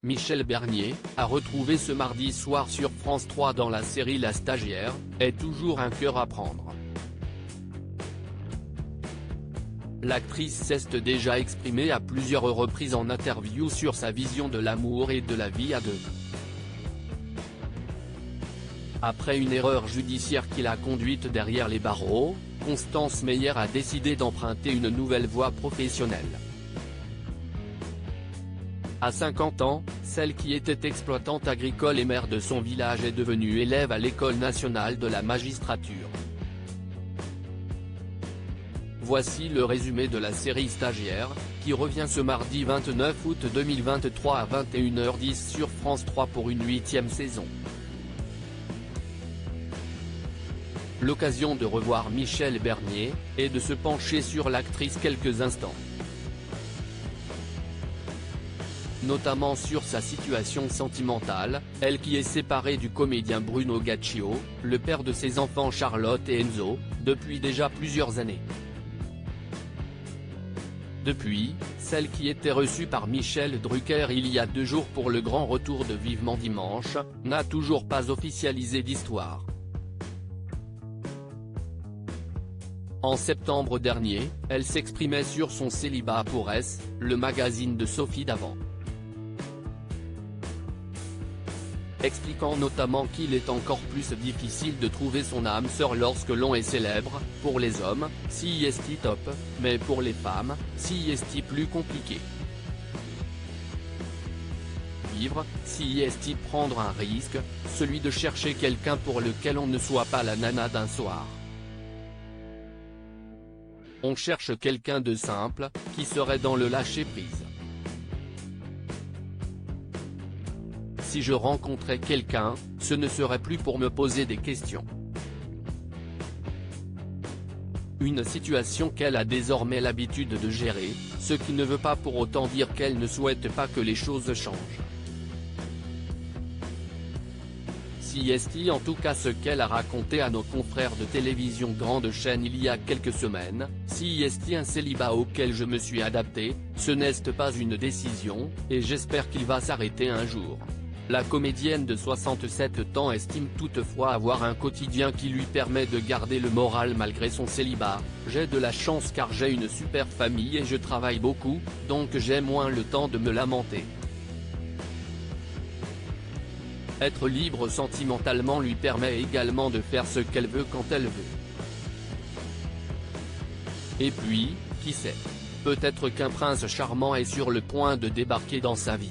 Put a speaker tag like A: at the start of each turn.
A: Michel Bernier, à retrouver ce mardi soir sur France 3 dans la série La Stagiaire, est toujours un cœur à prendre. L'actrice s'est déjà exprimée à plusieurs reprises en interview sur sa vision de l'amour et de la vie à deux. Après une erreur judiciaire qui l'a conduite derrière les barreaux, Constance Meyer a décidé d'emprunter une nouvelle voie professionnelle. À 50 ans, celle qui était exploitante agricole et mère de son village est devenue élève à l'École nationale de la magistrature. Voici le résumé de la série Stagiaire, qui revient ce mardi 29 août 2023 à 21h10 sur France 3 pour une 8e saison. L'occasion de revoir Michel Bernier, et de se pencher sur l'actrice quelques instants. Notamment sur sa situation sentimentale, elle qui est séparée du comédien Bruno Gaccio, le père de ses enfants Charlotte et Enzo, depuis déjà plusieurs années. Depuis, celle qui était reçue par Michel Drucker il y a 2 jours pour le grand retour de Vivement Dimanche, n'a toujours pas officialisé d'histoire. En septembre dernier, elle s'exprimait sur son célibat pour S, le magazine de Sophie Davant. Expliquant notamment qu'il est encore plus difficile de trouver son âme sœur lorsque l'on est célèbre, pour les hommes, si est top, mais pour les femmes, si est plus compliqué. Vivre, si est prendre un risque, celui de chercher quelqu'un pour lequel on ne soit pas la nana d'un soir. On cherche quelqu'un de simple, qui serait dans le lâcher-prise. Si je rencontrais quelqu'un, ce ne serait plus pour me poser des questions. Une situation qu'elle a désormais l'habitude de gérer, ce qui ne veut pas pour autant dire qu'elle ne souhaite pas que les choses changent. Si est en tout cas ce qu'elle a raconté à nos confrères de télévision grande chaîne il y a quelques semaines, si est un célibat auquel je me suis adapté, ce n'est pas une décision, et j'espère qu'il va s'arrêter un jour. La comédienne de 67 ans estime toutefois avoir un quotidien qui lui permet de garder le moral malgré son célibat. J'ai de la chance car j'ai une super famille et je travaille beaucoup, donc j'ai moins le temps de me lamenter. Être libre sentimentalement lui permet également de faire ce qu'elle veut quand elle veut. Et puis, qui sait ? Peut-être qu'un prince charmant est sur le point de débarquer dans sa vie.